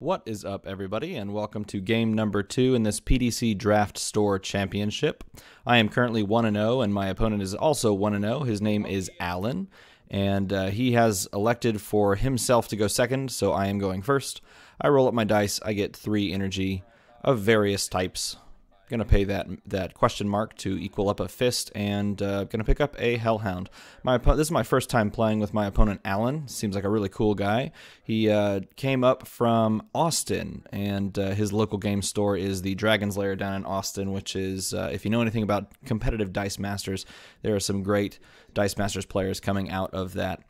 What is up, everybody, and welcome to game number 2 in this PDC Draft Store Championship. I am currently 1-0, and my opponent is also 1-0. His name is Alan, and he has elected for himself to go second, so I am going first. I roll up my dice. I get 3 energy of various types. Going to pay that question mark to equal up a fist, and going to pick up a Hellhound. This is my first time playing with my opponent, Alan. Seems like a really cool guy. He came up from Austin, and his local game store is the Dragon's Lair down in Austin, which is, if you know anything about competitive Dice Masters, there are some great Dice Masters players coming out of that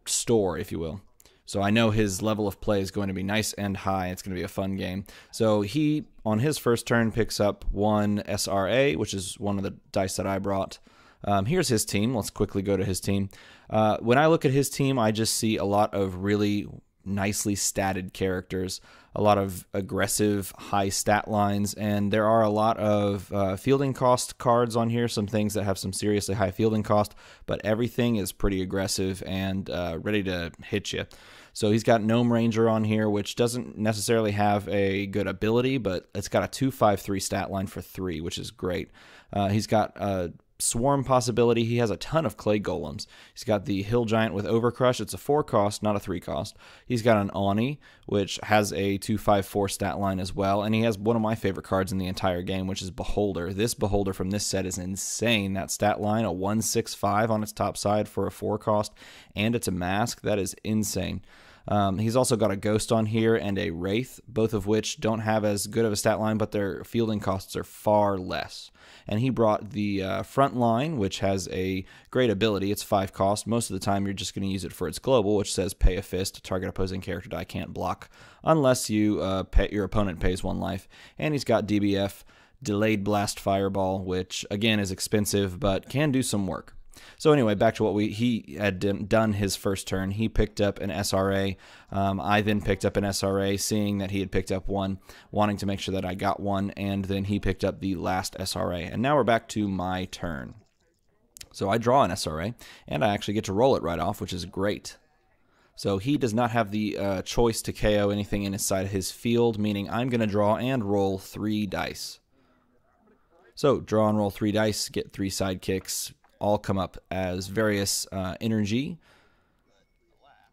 store, if you will. So I know his level of play is going to be nice and high. It's going to be a fun game. So he, on his first turn, picks up 1 SRA, which is one of the dice that I brought. Here's his team. Let's quickly go to his team. When I look at his team, I just see a lot of really nicely statted characters, a lot of aggressive high stat lines, and there are a lot of fielding cost cards on here, some things that have some seriously high fielding cost, but everything is pretty aggressive and ready to hit you. So he's got Gnome Ranger on here, which doesn't necessarily have a good ability, but it's got a 2/5/3 stat line for 3, which is great. He's got a Swarm possibility. He has a ton of clay golems. He's got the Hill Giant with Overcrush. It's a 4 cost, not a 3 cost. He's got an Oni, which has a 2/5/4 stat line as well. And he has one of my favorite cards in the entire game, which is Beholder. This Beholder from this set is insane. That stat line, a 1/6/5 on its top side for a 4 cost, and it's a mask. That is insane. He's also got a Ghost on here and a Wraith, both of which don't have as good of a stat line, but their fielding costs are far less. And he brought the Front Line, which has a great ability. It's 5 cost. Most of the time, you're just going to use it for its global, which says pay a fist. Target opposing character die can't block unless you your opponent pays 1 life. And he's got DBF, Delayed Blast Fireball, which, again, is expensive, but can do some work. So anyway, back to what he had done his first turn. He picked up an SRA. I then picked up an SRA, seeing that he had picked up one, wanting to make sure that I got one, and then he picked up the last SRA. And now we're back to my turn. So I draw an SRA, and I actually get to roll it right off, which is great. So he does not have the choice to KO anything inside his field, meaning I'm going to draw and roll 3 dice. So draw and roll 3 dice, get 3 sidekicks, all come up as various energy.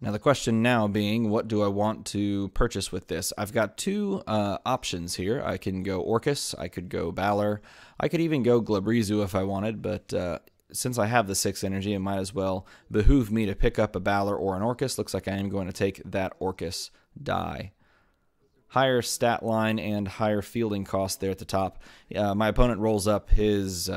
Now the question now being, what do I want to purchase with this? I've got 2 options here. I can go Orcus, I could go Balor, I could even go Glabrizu if I wanted, but since I have the 6 energy, it might as well behoove me to pick up a Balor or an Orcus. Looks like I am going to take that Orcus die. Higher stat line and higher fielding cost there at the top. My opponent rolls up his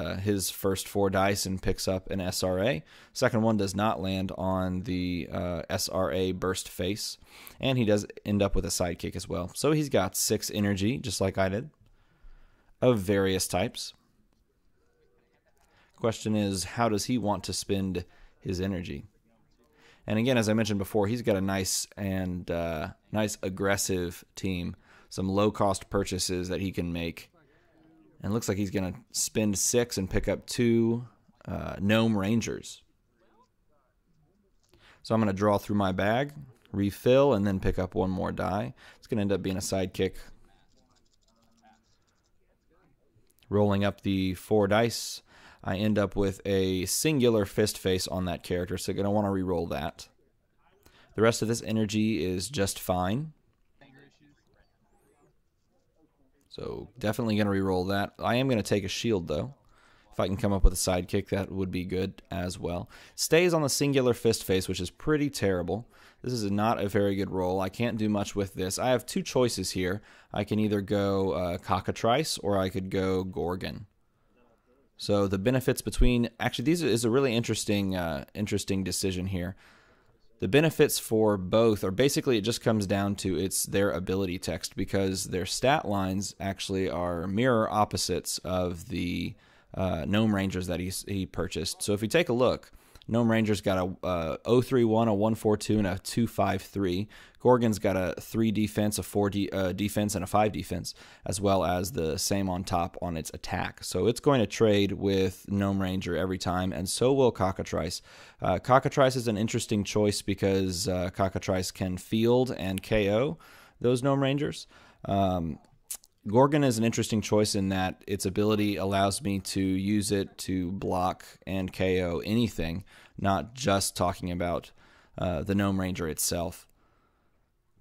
first 4 dice and picks up an SRA. Second one does not land on the SRA burst face, and he does end up with a sidekick as well. So he's got 6 energy, just like I did, of various types. Question is, how does he want to spend his energy? And again, as I mentioned before, he's got a nice and nice aggressive team. Some low-cost purchases that he can make. And it looks like he's going to spend 6 and pick up 2 Gnome Rangers. So I'm going to draw through my bag, refill, and then pick up 1 more die. It's going to end up being a sidekick. Rolling up the 4 dice, I end up with a singular fist face on that character, so I'm going to want to re-roll that. The rest of this energy is just fine. So definitely going to re-roll that. I am going to take a shield, though. If I can come up with a sidekick, that would be good as well. Stays on the singular fist face, which is pretty terrible. This is not a very good roll. I can't do much with this. I have 2 choices here. I can either go Cockatrice or I could go Gorgon. So the benefits between, actually these is a really interesting decision here. The benefits for both are basically, it just comes down to it's their ability text, because their stat lines actually are mirror opposites of the Gnome Rangers that he purchased. So if you take a look, Gnome Ranger's got a 031, a 142, and a 253. Gorgon's got a 3 defense, a 4 defense, and a 5 defense, as well as the same on top on its attack. So it's going to trade with Gnome Ranger every time, and so will Cockatrice. Cockatrice is an interesting choice because Cockatrice can field and KO those Gnome Rangers. Gorgon is an interesting choice in that its ability allows me to use it to block and KO anything, not just talking about the Gnome Ranger itself.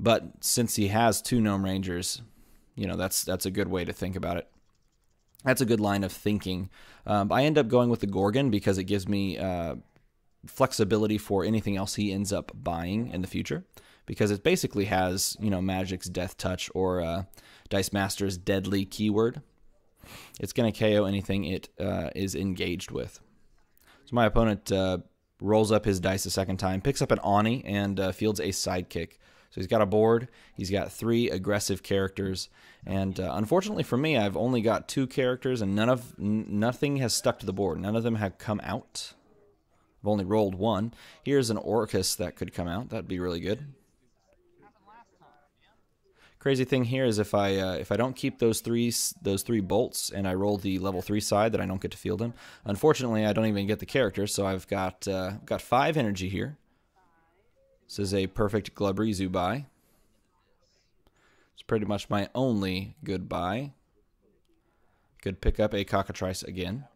But since he has 2 Gnome Rangers, you know, that's a good way to think about it. That's a good line of thinking. I end up going with the Gorgon because it gives me flexibility for anything else he ends up buying in the future, because it basically has, you know, Magic's Death Touch or Dice Master's Deadly keyword. It's going to KO anything it is engaged with. So my opponent rolls up his dice a second time, picks up an Oni, and fields a sidekick. So he's got a board, he's got 3 aggressive characters, and unfortunately for me, I've only got 2 characters, and nothing has stuck to the board. None of them have come out. I've only rolled 1. Here's an Orcus that could come out. That'd be really good. Crazy thing here is if I don't keep those three bolts and I roll the level 3 side, that I don't get to field him. Unfortunately, I don't even get the character, so I've got 5 energy here. This is a perfect Glabrezu buy. It's pretty much my only good buy. Could pick up a Cockatrice again.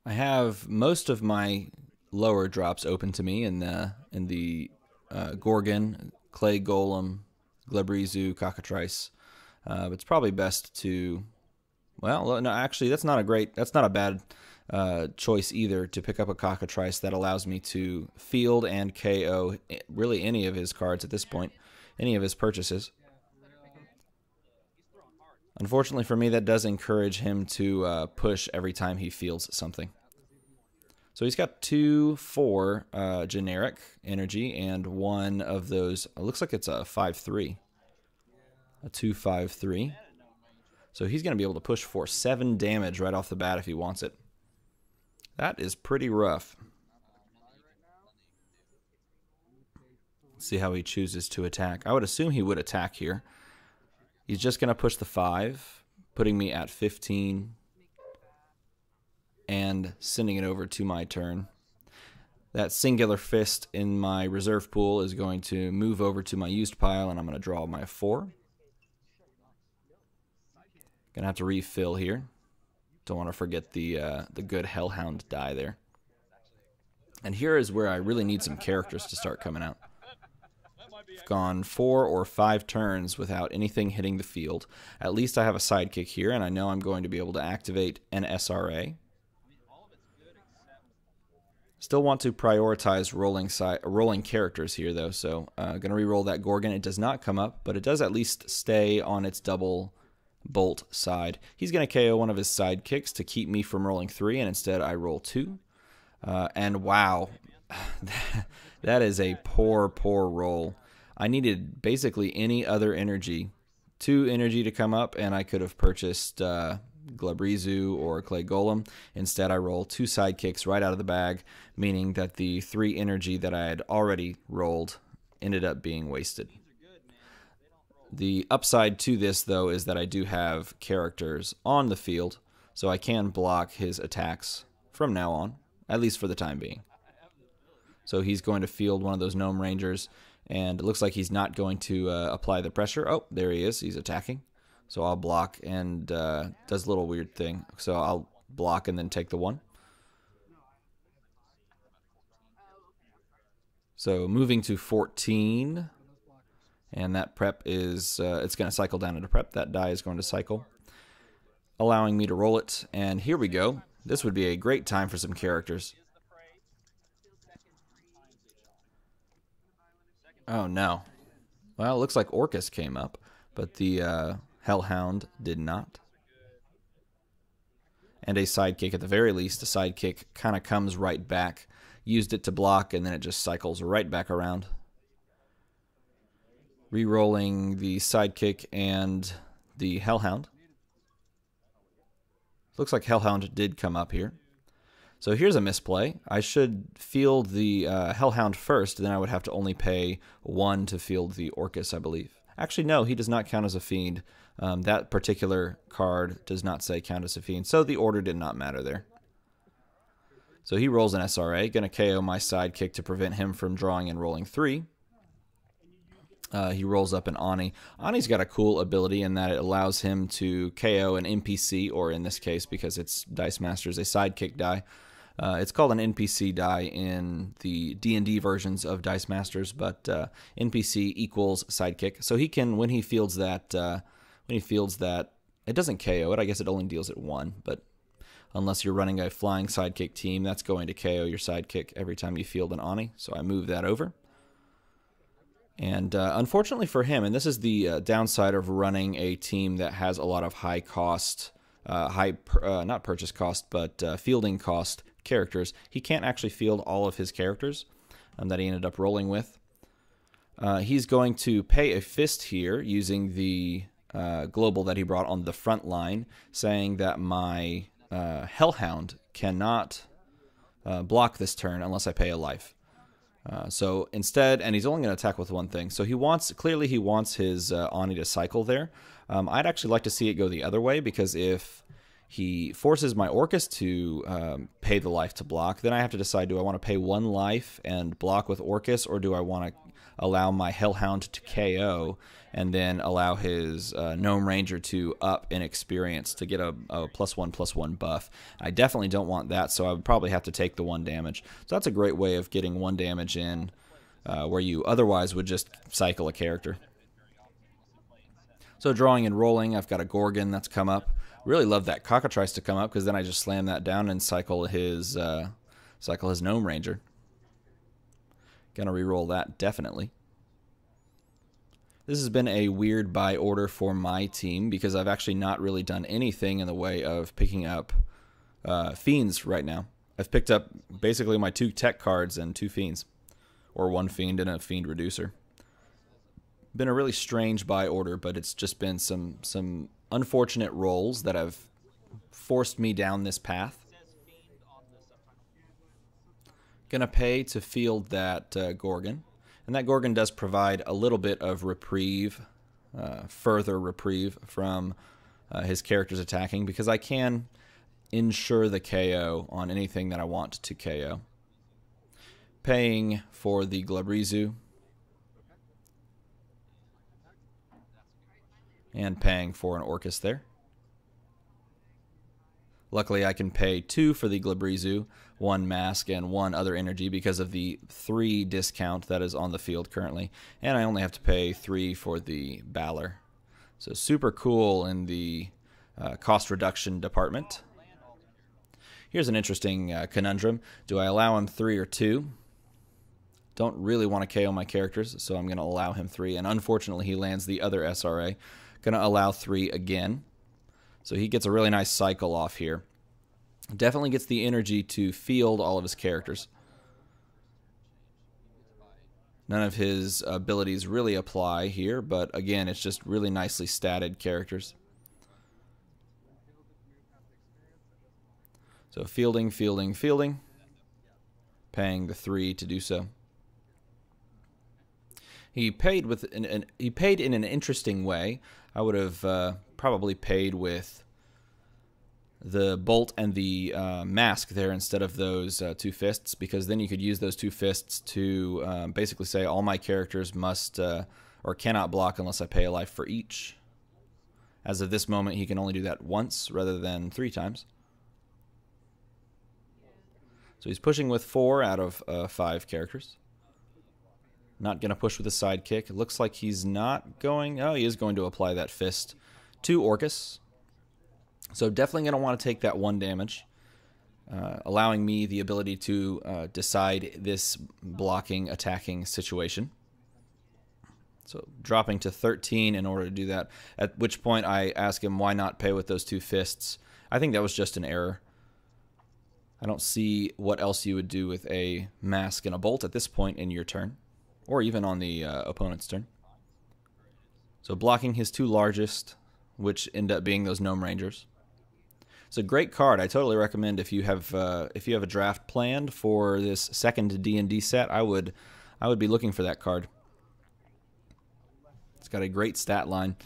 I have most of my lower drops open to me in the Gorgon, Clay Golem, Glabrezu, Cockatrice. But it's probably best to, well, no, actually that's not a bad choice either, to pick up a Cockatrice that allows me to field and KO really any of his cards at this point, any of his purchases. Unfortunately for me, that does encourage him to push every time he fields something. So he's got 2 4 generic energy, and one of those, it looks like it's a 5-3. A 2-5-3. So he's going to be able to push for 7 damage right off the bat if he wants it. That is pretty rough. Let's see how he chooses to attack. I would assume he would attack here. He's just going to push the 5, putting me at 15. And sending it over to my turn. That Singular Fist in my reserve pool is going to move over to my used pile, and I'm going to draw my 4. Gonna have to refill here. Don't want to forget the good Hellhound die there. And here is where I really need some characters to start coming out. I've gone 4 or 5 turns without anything hitting the field. At least I have a sidekick here, and I know I'm going to be able to activate an SRA. Still want to prioritize rolling characters here, though, so going to re-roll that Gorgon. It does not come up, but it does at least stay on its double bolt side. He's going to KO one of his sidekicks to keep me from rolling 3, and instead I roll 2. And wow, that is a poor roll. I needed basically any other energy. 2 energy to come up, and I could have purchased Glabrezu or Clay Golem. Instead, I roll 2 sidekicks right out of the bag, meaning that the 3 energy that I had already rolled ended up being wasted. The upside to this, though, is that I do have characters on the field, so I can block his attacks from now on, at least for the time being. So he's going to field one of those Gnome Rangers, and it looks like he's not going to apply the pressure. Oh, there he is. He's attacking. So I'll block, and does a little weird thing. So I'll block and then take the 1. So moving to 14, and that prep is, it's going to cycle down into prep. That die is going to cycle, allowing me to roll it. And here we go. This would be a great time for some characters. Oh no. Well, it looks like Orcus came up, but the Hellhound did not. And a sidekick at the very least. A sidekick kind of comes right back. Used it to block, and then it just cycles right back around. Re-rolling the sidekick and the Hellhound. Looks like Hellhound did come up here. So here's a misplay. I should field the Hellhound first, then I would have to only pay 1 to field the Orcus, I believe. Actually, no, he does not count as a fiend. That particular card does not say count as a fiend, so the order did not matter there. So he rolls an SRA, going to KO my sidekick to prevent him from drawing and rolling 3. He rolls up an Ani. Ani's got a cool ability in that it allows him to KO an NPC, or in this case, because it's Dice Masters, a sidekick die. It's called an NPC die in the D&D versions of Dice Masters, but NPC equals sidekick. So he can, when he fields that, it doesn't KO it. I guess it only deals it 1, but unless you're running a flying sidekick team, that's going to KO your sidekick every time you field an Ani. So I move that over. And unfortunately for him, and this is the downside of running a team that has a lot of high cost, not purchase cost, but fielding cost characters, he can't actually field all of his characters that he ended up rolling with. He's going to pay a fist here using the global that he brought on the front line, saying that my Hellhound cannot block this turn unless I pay a life. So instead, and he's only going to attack with 1 thing. So clearly he wants his Ani to cycle there. I'd actually like to see it go the other way, because if he forces my Orcus to pay the life to block, then I have to decide, do I want to pay 1 life and block with Orcus, or do I want to allow my Hellhound to KO and then allow his Gnome Ranger to up in experience to get a +1/+1 buff. I definitely don't want that, so I would probably have to take the 1 damage. So that's a great way of getting 1 damage in where you otherwise would just cycle a character. So drawing and rolling, I've got a Gorgon that's come up. Really love that Cockatrice to come up, because then I just slam that down and cycle his Gnome Ranger. Gonna reroll that, definitely. This has been a weird buy order for my team, because I've actually not really done anything in the way of picking up fiends right now. I've picked up basically my 2 tech cards and 2 fiends, or 1 fiend and a fiend reducer. Been a really strange buy order, but it's just been some unfortunate rolls that have forced me down this path. Gonna pay to field that Gorgon, and that Gorgon does provide a little bit of reprieve, further reprieve from his characters attacking, because I can ensure the KO on anything that I want to KO. Paying for the Glabrizu, and paying for an Orcus there. Luckily, I can pay 2 for the Glabrizu, 1 mask, and 1 other energy because of the 3 discount that is on the field currently. And I only have to pay 3 for the Balor. So super cool in the cost reduction department. Here's an interesting conundrum. Do I allow him 3 or 2? Don't really want to KO my characters, so I'm going to allow him 3. And unfortunately, he lands the other SRA. Going to allow 3 again. So he gets a really nice cycle off here. Definitely gets the energy to field all of his characters. None of his abilities really apply here, but again, it's just really nicely statted characters. So fielding, fielding, fielding. Paying the 3 to do so. He paid in an interesting way. I would have probably paid with the bolt and the mask there instead of those 2 fists, because then you could use those 2 fists to basically say all my characters must or cannot block unless I pay a life for each. As of this moment, he can only do that once rather than 3 times. So he's pushing with 4 out of 5 characters. Not going to push with a sidekick. It looks like he's not going... Oh, he is going to apply that fist to Orcus. So definitely going to want to take that 1 damage, allowing me the ability to decide this blocking, attacking situation. So dropping to 13 in order to do that, at which point I ask him why not pay with those 2 fists. I think that was just an error. I don't see what else you would do with a mask and a bolt at this point in your turn, or even on the opponent's turn. So blocking his 2 largest, which end up being those Gnome Rangers. It's a great card. I totally recommend if you have a draft planned for this second D&D set, I would be looking for that card. It's got a great stat line.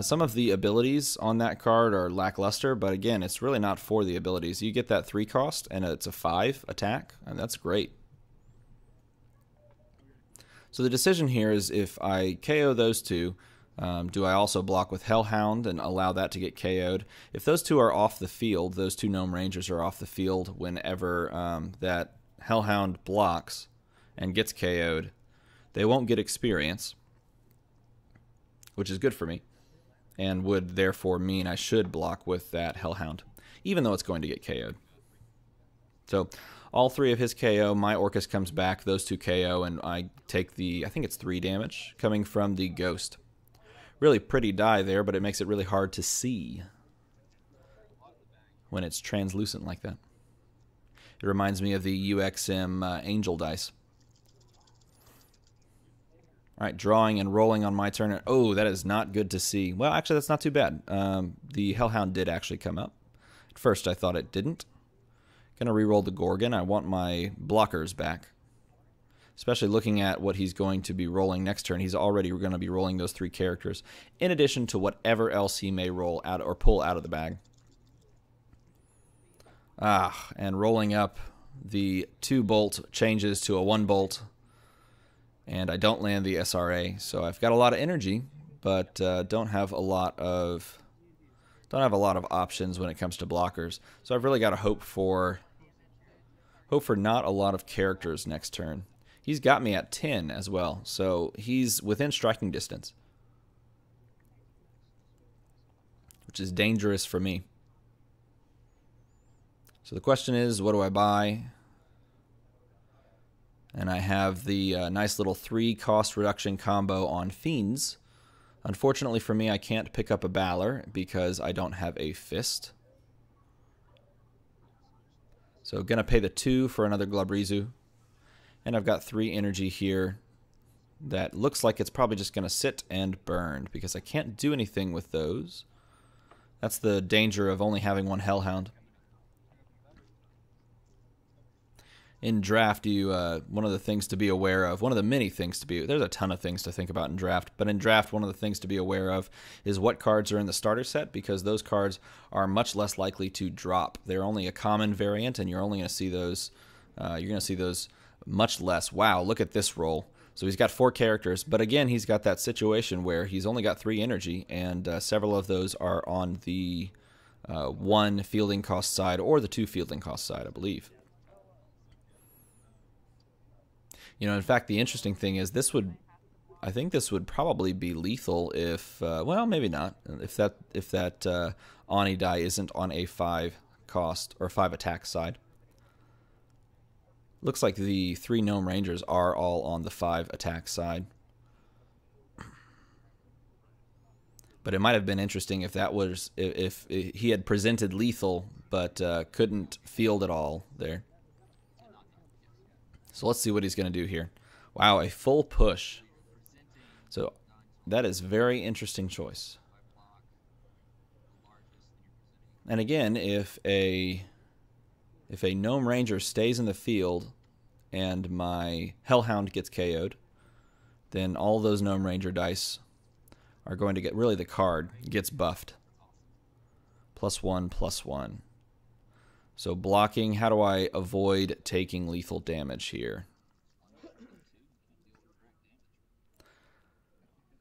Some of the abilities on that card are lackluster, but again, it's really not for the abilities. You get that 3 cost, and it's a 5 attack, and that's great. So the decision here is if I KO those two, do I also block with Hellhound and allow that to get KO'd? If those two are off the field, those two Gnome Rangers are off the field whenever that Hellhound blocks and gets KO'd, they won't get experience, which is good for me, and would therefore mean I should block with that Hellhound, even though it's going to get KO'd. So all 3 of his KO, my Orcus comes back, those 2 KO, and I take the, I think it's 3 damage coming from the Ghost. Really pretty die there, but it makes it really hard to see when it's translucent like that. It reminds me of the UXM Angel dice. All right, drawing and rolling on my turn. Oh, that is not good to see. Well, actually, that's not too bad. The Hellhound did actually come up. At first, I thought it didn't. Going to re-roll the Gorgon. I want my blockers back. Especially looking at what he's going to be rolling next turn. He's already going to be rolling those 3 characters, in addition to whatever else he may roll out or pull out of the bag. And rolling up the 2 bolt changes to a 1 bolt. And I don't land the SRA, so I've got a lot of energy, but don't have a lot of options when it comes to blockers. So I've really got to hope for not a lot of characters next turn. He's got me at 10 as well, so he's within striking distance, which is dangerous for me. So the question is, what do I buy? And I have the nice little 3 cost reduction combo on Fiends. Unfortunately for me, I can't pick up a Balor because I don't have a Fist. So going to pay the 2 for another Glabrizu. And I've got 3 energy here that looks like it's probably just going to sit and burn because I can't do anything with those. That's the danger of only having 1 Hellhound. In draft, one of the things to be aware of, one of the many things to be, there's a ton of things to think about in draft, but in draft, one of the things to be aware of is what cards are in the starter set, because those cards are much less likely to drop. They're only a common variant, and you're only going to see those, much less. Wow, look at this roll. So he's got 4 characters, but again, he's got that situation where he's only got 3 energy, and several of those are on the 1 fielding cost side or the 2 fielding cost side, I believe. You know, in fact, the interesting thing is I think this would probably be lethal if, well, maybe not, if that Ani die isn't on a 5 cost or 5 attack side. Looks like the 3 Gnome Rangers are all on the 5 attack side. But it might have been interesting if that was, if he had presented lethal but couldn't field at all there. So let's see what he's going to do here. Wow, a full push. So that is very interesting choice. And again, if a Gnome Ranger stays in the field and my Hellhound gets KO'd, then all those Gnome Ranger dice are going to get, really the card gets buffed. +1/+1. So blocking, how do I avoid taking lethal damage here?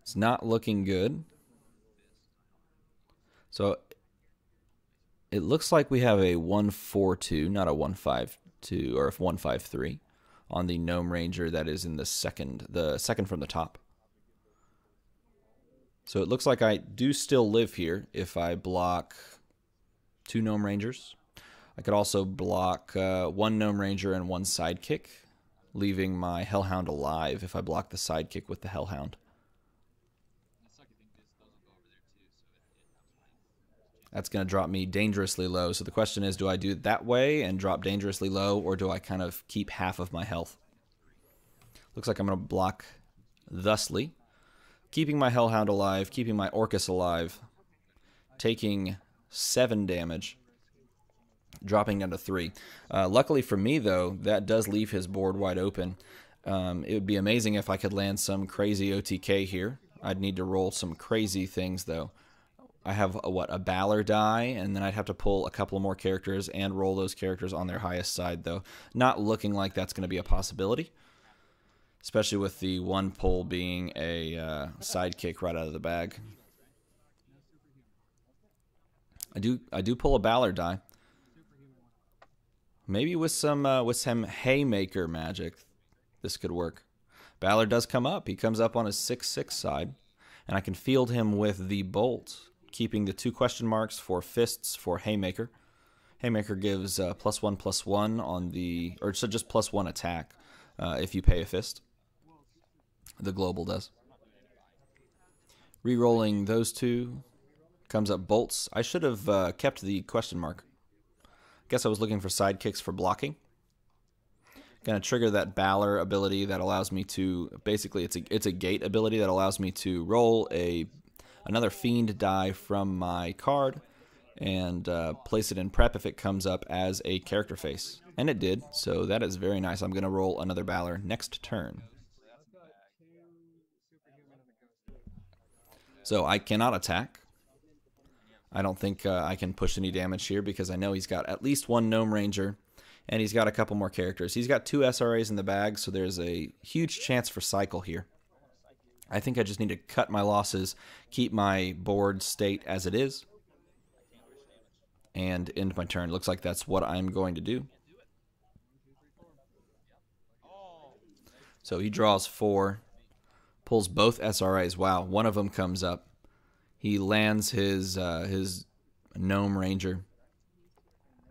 It's not looking good. So it looks like we have a 1-4-2, not a 1-5-2 or a 1-5-3 on the Gnome Ranger that is in the second from the top. So it looks like I do still live here if I block 2 Gnome Rangers. I could also block 1 Gnome Ranger and 1 Sidekick, leaving my Hellhound alive if I block the Sidekick with the Hellhound. That's going to drop me dangerously low. So the question is, do I do it that way and drop dangerously low, or do I kind of keep half of my health? Looks like I'm going to block thusly, keeping my Hellhound alive, keeping my Orcus alive, taking 7 damage. dropping down to 3. Luckily for me, though, that does leave his board wide open. It would be amazing if I could land some crazy OTK here. I'd need to roll some crazy things, though. I have a Balor die, and then I'd have to pull a couple more characters and roll those characters on their highest side, though. Not looking like that's going to be a possibility, especially with the one pull being a sidekick right out of the bag. I do pull a Balor die. Maybe with some Haymaker magic, this could work. Balor does come up. He comes up on his 6/6 side, and I can field him with the Bolt, keeping the 2 question marks for fists for Haymaker. Haymaker gives +1/+1 on the, or so just +1 attack if you pay a fist. The global does. Rerolling those 2 comes up bolts. I should have kept the question mark. Guess I was looking for sidekicks for blocking. Gonna trigger that Balor ability that allows me to, basically it's a gate ability that allows me to roll another fiend die from my card and place it in prep if it comes up as a character face. And it did, so that is very nice. I'm gonna roll another Balor next turn. So I cannot attack. I don't think I can push any damage here because I know he's got at least 1 Gnome Ranger and he's got a couple more characters. He's got 2 SRAs in the bag, so there's a huge chance for cycle here. I think I just need to cut my losses, keep my board state as it is, and end my turn. Looks like that's what I'm going to do. So he draws 4, pulls both SRAs. Wow, one of them comes up. He lands his Gnome Ranger.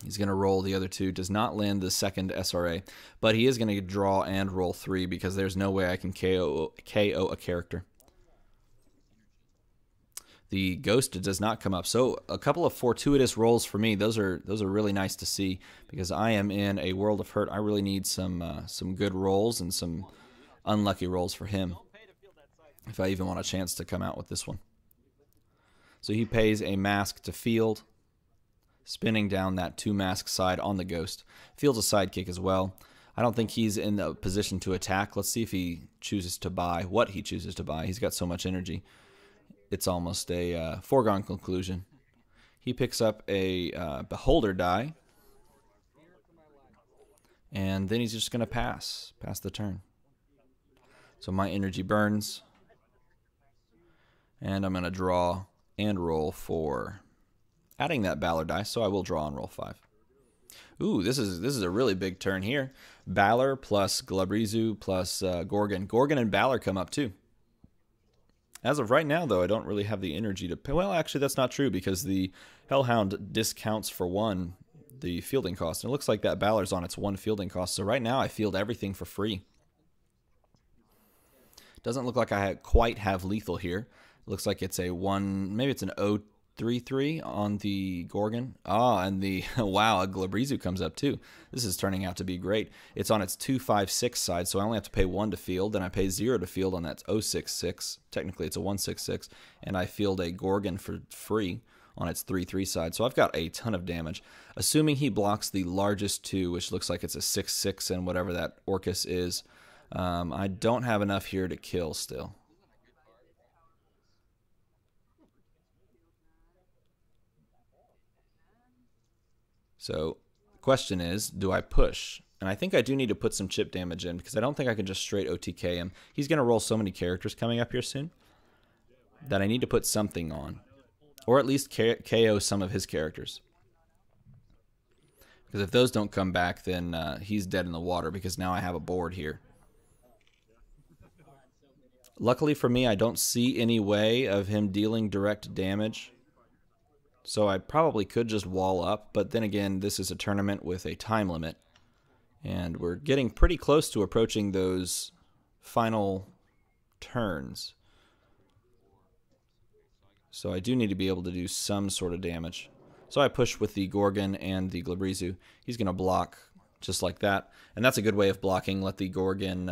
He's going to roll the other 2. Does not land the second SRA, but he is going to draw and roll 3 because there's no way I can KO a character. The Ghost does not come up. So a couple of fortuitous rolls for me. Those are really nice to see because I am in a world of hurt. I really need some good rolls and some unlucky rolls for him if I even want a chance to come out with this one. So he pays a mask to field, spinning down that 2 mask side on the Ghost. Fields a sidekick as well. I don't think he's in the position to attack. Let's see if he chooses to buy, what he chooses to buy. He's got so much energy. It's almost a foregone conclusion. He picks up a Beholder die, and then he's just going to pass the turn. So my energy burns, and I'm going to draw and roll for adding that Balor die, so I will draw and roll 5. Ooh, this is a really big turn here. Balor plus Glabrezu plus Gorgon. Gorgon and Balor come up too. As of right now, though, I don't really have the energy to pay. Well, actually, that's not true because the Hellhound discounts for 1 the fielding cost. And it looks like that Balor's on its 1 fielding cost. So right now, I field everything for free. Doesn't look like I quite have lethal here. It looks like it's a 1, maybe it's an 0-3-3 on the Gorgon. Ah, and the, wow, a Glabrezu comes up too. This is turning out to be great. It's on its 2-5-6 side, so I only have to pay 1 to field, and I pay 0 to field on that 0-6-6. Technically, it's a 1-6-6, and I field a Gorgon for free on its 3-3 side, so I've got a ton of damage. Assuming he blocks the largest 2, which looks like it's a 6-6 and whatever that Orcus is, I don't have enough here to kill still. So the question is, do I push? And I think I do need to put some chip damage in because I don't think I can just straight OTK him. He's going to roll so many characters coming up here soon that I need to put something on. Or at least KO some of his characters. Because if those don't come back, then he's dead in the water because now I have a board here. Luckily for me, I don't see any way of him dealing direct damage. So I probably could just wall up, but then again, this is a tournament with a time limit. And we're getting pretty close to approaching those final turns. So I do need to be able to do some sort of damage. So I push with the Gorgon and the Glabrezu. He's going to block just like that. And that's a good way of blocking. Let the Gorgon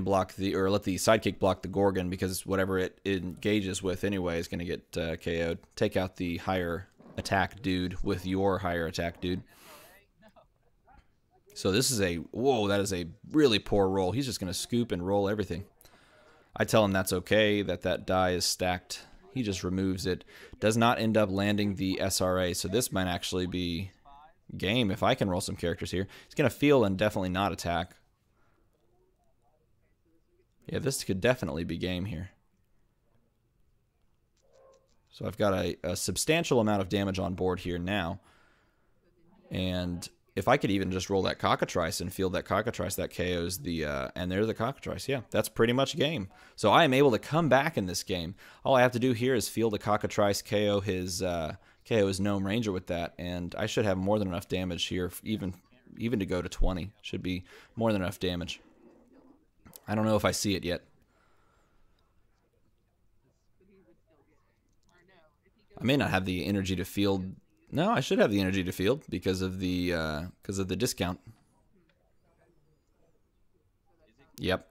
block the, or let the sidekick block the Gorgon because whatever it engages with anyway is going to get KO'd. Take out the higher attack dude with your higher attack dude. So this is a, whoa, that is a really poor roll. He's just going to scoop and roll everything. I tell him that's okay, that that die is stacked. He just removes it. Does not end up landing the SRA, so this might actually be game if I can roll some characters here. He's going to field and definitely not attack. Yeah, this could definitely be game here. So I've got a substantial amount of damage on board here now. And if I could even just roll that Cockatrice and field that Cockatrice, that KOs the, and there's the Cockatrice. Yeah, that's pretty much game. So I am able to come back in this game. All I have to do here is field the Cockatrice, KO his Gnome Ranger with that, and I should have more than enough damage here, even to go to 20. Should be more than enough damage. I don't know if I see it yet. I may not have the energy to field. No, I should have the energy to field because of the discount. Yep.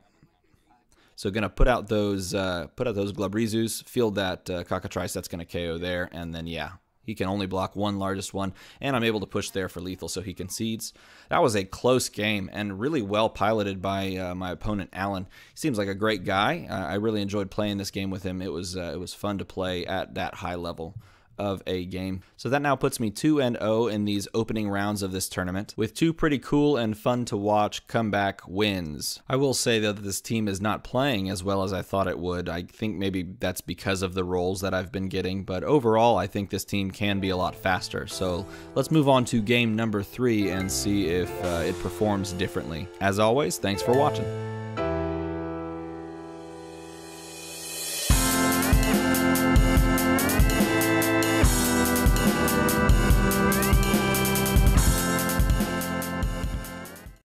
So gonna put out those Glabrizus, field that Cockatrice. That's gonna KO there, and then yeah, he can only block one largest one, and I'm able to push there for lethal, so he concedes. That was a close game and really well piloted by my opponent Alan. He seems like a great guy. I really enjoyed playing this game with him. It was fun to play at that high level of a game. So that now puts me 2-0 in these opening rounds of this tournament, with two pretty cool and fun to watch comeback wins. I will say though that this team is not playing as well as I thought it would. I think maybe that's because of the rolls that I've been getting, but overall I think this team can be a lot faster. So let's move on to game number 3 and see if it performs differently. As always, thanks for watching.